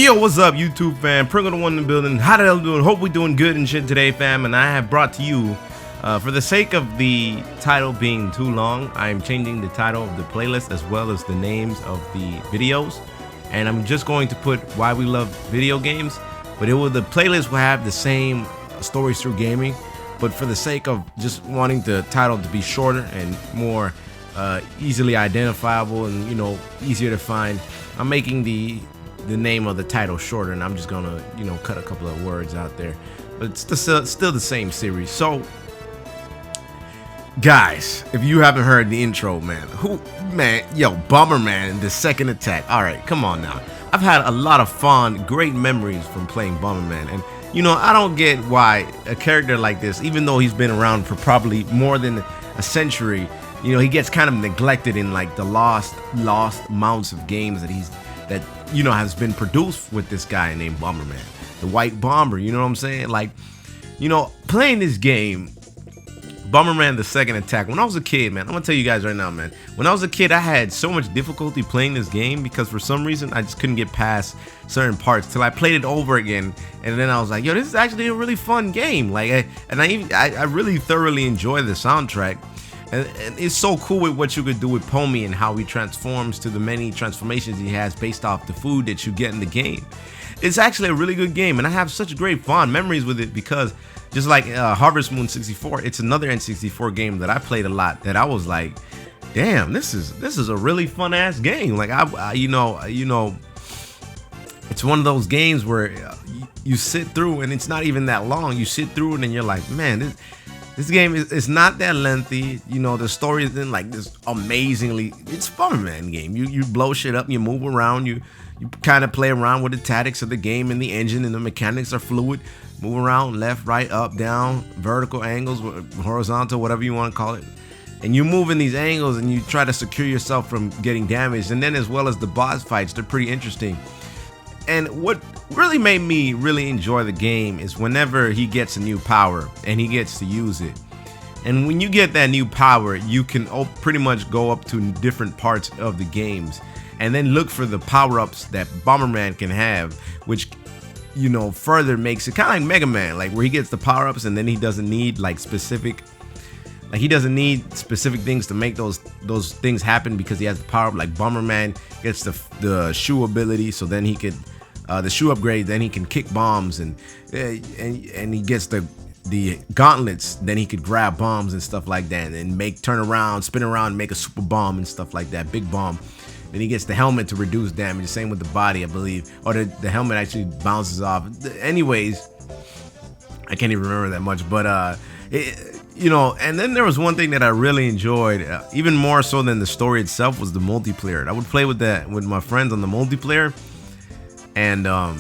Yo, what's up, YouTube fam? PringleTheOne in the building. How the hell doing? Hope we're doing good and shit today, fam. And I have brought to you, for the sake of the title being too long, I'm changing the title of the playlist as well as the names of the videos. And I'm just going to put why we love video games. But the playlist will have the same stories through gaming. But for the sake of just wanting the title to be shorter and more easily identifiable and, you know, easier to find, I'm making the name of the title shorter, and I'm just gonna, you know, cut a couple of words out there, but it's still the same series. So guys, if you haven't heard the intro, man, Bomberman, the second attack. All right, come on now. I've had a lot of fun, great memories from playing Bomberman, and you know, I don't get why a character like this, even though he's been around for probably more than a century, you know, he gets kind of neglected in like the lost amounts of games that you know has been produced with this guy named Bomberman, the White Bomber. You know what I'm saying? Like, you know, playing this game, Bomberman the second attack, when I was a kid, man, I'm gonna tell you guys right now, man, when I was a kid, I had so much difficulty playing this game because for some reason I just couldn't get past certain parts till I played it over again, and then I was like, yo, this is actually a really fun game. Like, I really thoroughly enjoy the soundtrack. And it's so cool with what you could do with Pommy and how he transforms to the many transformations he has based off the food that you get in the game. It's actually a really good game, and I have such great fond memories with it because just like Harvest Moon 64, it's another N64 game that I played a lot that I was like, damn, this is a really fun ass game. Like you know, it's one of those games where you sit through and it's not even that long. You sit through it and you're like, man, this game is not that lengthy. You know, the story isn't like this amazingly. It's a Bomberman game. You blow shit up, you move around, you kind of play around with the tactics of the game and the engine, and the mechanics are fluid. Move around left, right, up, down, vertical angles, horizontal, whatever you want to call it. And you move in these angles and you try to secure yourself from getting damaged. And then as well as the boss fights, they're pretty interesting. And what really made me really enjoy the game is whenever he gets a new power and he gets to use it. And when you get that new power, you can pretty much go up to different parts of the games and then look for the power-ups that Bomberman can have, which, you know, further makes it kind of like Mega Man, like where he gets the power-ups and then he doesn't need like specific things to make those things happen because he has the power-up. Like Bomberman gets the shoe ability, so then he could the shoe upgrade, then he can kick bombs, and he gets the gauntlets, then he could grab bombs and stuff like that, and turn around, spin around, and make a super bomb and stuff like that, big bomb. Then he gets the helmet to reduce damage, same with the body, I believe, or the helmet actually bounces off. Anyways, I can't even remember that much, but you know, and then there was one thing that I really enjoyed, even more so than the story itself, was the multiplayer. I would play with my friends on the multiplayer. And I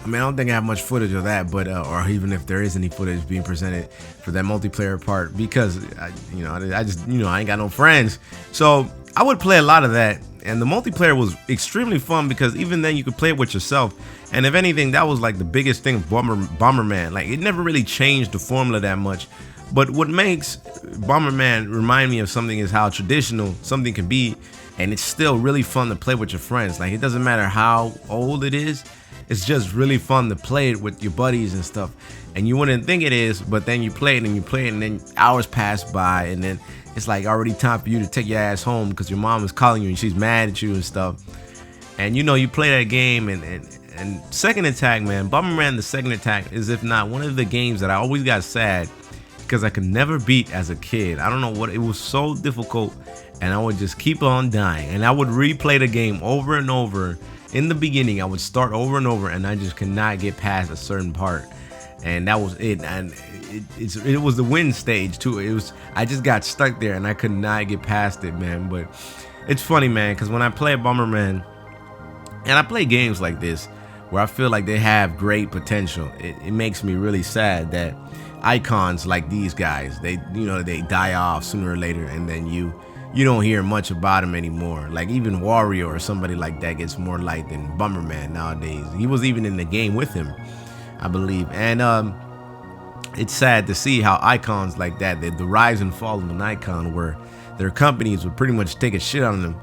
mean, I don't think I have much footage of that, but or even if there is any footage being presented for that multiplayer part, because I just, you know, I ain't got no friends, so I would play a lot of that. And the multiplayer was extremely fun because even then you could play it with yourself. And if anything, that was like the biggest thing of Bomberman. Like, it never really changed the formula that much. But what makes Bomberman remind me of something is how traditional something can be. And it's still really fun to play with your friends. Like, it doesn't matter how old it is. It's just really fun to play it with your buddies and stuff. And you wouldn't think it is, but then you play it and you play it, and then hours pass by, and then it's like already time for you to take your ass home because your mom is calling you and she's mad at you and stuff. And you know, you play that game, and second attack, man, Bomberman the second attack is, if not one of the games that I always got sad because I could never beat as a kid. I don't know what, it was so difficult, and I would just keep on dying, and I would replay the game over and over. In the beginning, I would start over and over, and I just could not get past a certain part, and that was it. And it was the win stage too. I just got stuck there, and I could not get past it, man. But it's funny, man, because when I play Bomberman, and I play games like this where I feel like they have great potential, it makes me really sad that icons like these guys, they die off sooner or later, and then you don't hear much about him anymore. Like even Wario or somebody like that gets more light than Bomberman nowadays. He was even in the game with him, I believe. And it's sad to see how icons like that, the rise and fall of an icon, where their companies would pretty much take a shit on them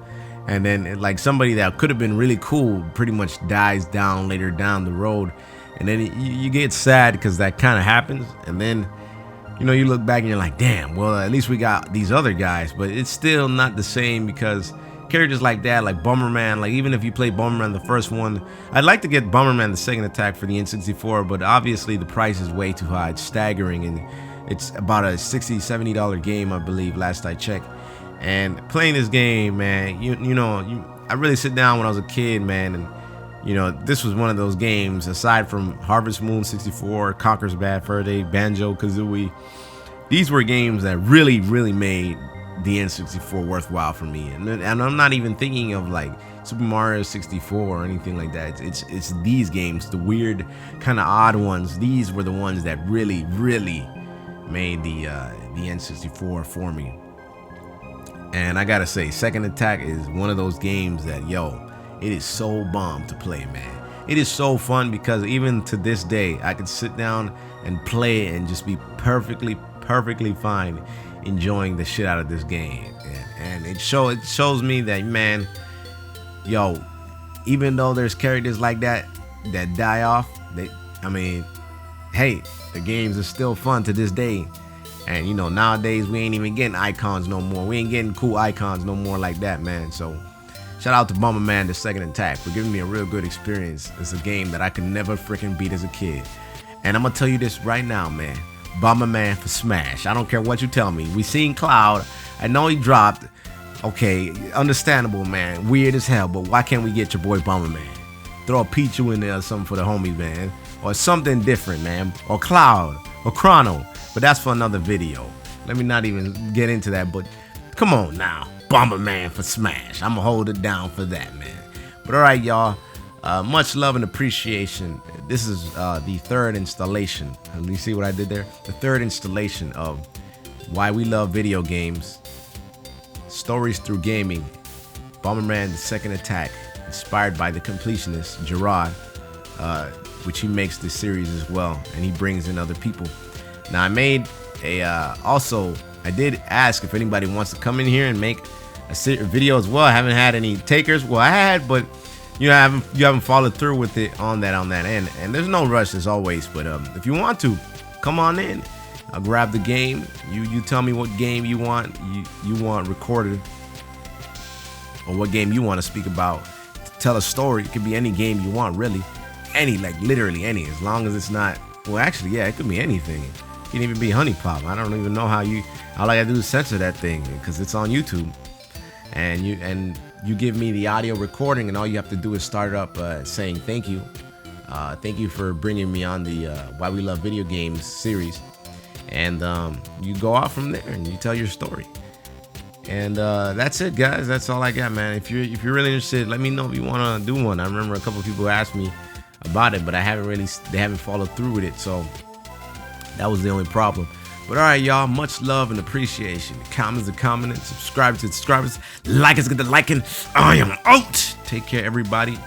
And then like somebody that could have been really cool pretty much dies down later down the road. And then you get sad because that kind of happens. And then, you know, you look back and you're like, damn, well, at least we got these other guys. But it's still not the same because characters like that, like Bomberman, like even if you play Bomberman the first one, I'd like to get Bomberman the second attack for the N64, but obviously the price is way too high. It's staggering, and it's about a $60, $70 game, I believe, last I checked. And playing this game, man, I really sit down when I was a kid, man, and you know, this was one of those games, aside from Harvest Moon 64, Conker's Bad Fur Day, Banjo-Kazooie, these were games that really, really made the N64 worthwhile for me. And I'm not even thinking of like Super Mario 64 or anything like that. It's these games, the weird, kind of odd ones. These were the ones that really, really made the N64 for me. And I gotta say, Second Attack is one of those games that, yo, it is so bomb to play, man. It is so fun because even to this day, I can sit down and play and just be perfectly fine enjoying the shit out of this game. And it shows me that, man, yo, even though there's characters like that die off, hey, the games are still fun to this day. And you know, nowadays we ain't even getting icons no more. We ain't getting cool icons no more like that, man. So shout out to Bomberman the Second Attack for giving me a real good experience. It's a game that I could never freaking beat as a kid. And I'm gonna tell you this right now, man. Bomberman for Smash. I don't care what you tell me. We seen Cloud. I know he dropped. Okay, understandable, man. Weird as hell, but why can't we get your boy Bomberman? Throw a Pichu in there or something for the homies, man. Or something different, man. Or Cloud. Or Chrono. But that's for another video. Let me not even get into that, but come on now. Bomberman for Smash. I'm gonna hold it down for that, man. But alright, y'all. Much love and appreciation. This is the third installation. Let me see what I did there. The third installation of Why We Love Video Games. Stories Through Gaming. Bomberman the Second Attack. Inspired by the completionist, Gerard. Which he makes this series as well. And he brings in other people. Now I made a I did ask if anybody wants to come in here and make a video as well. I haven't had any takers. Well, I had, but you haven't followed through with it on that end. And there's no rush as always. But if you want to, come on in. I'll grab the game. You tell me what game you want recorded, or what game you want to speak about. Tell a story. It could be any game you want, really. Any, like literally any, as long as it's not. Well, actually, yeah, it could be anything. It can even be Honey Pop. I don't even know how all I gotta do is censor that thing because it's on YouTube. And you give me the audio recording, and all you have to do is start up saying thank you. Thank you for bringing me on the Why We Love Video Games series. And you go out from there and you tell your story. And that's it, guys. That's all I got, man. If you're really interested, let me know if you want to do one. I remember a couple of people asked me about it, but they haven't followed through with it, so that was the only problem. But all right, y'all, much love and appreciation. Comments are commenting, subscribe to the subscribers, like us, get the liking. I am out. Take care, everybody.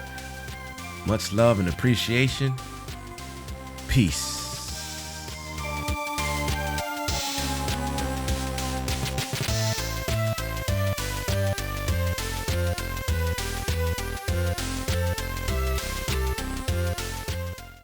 Much love and appreciation. Peace.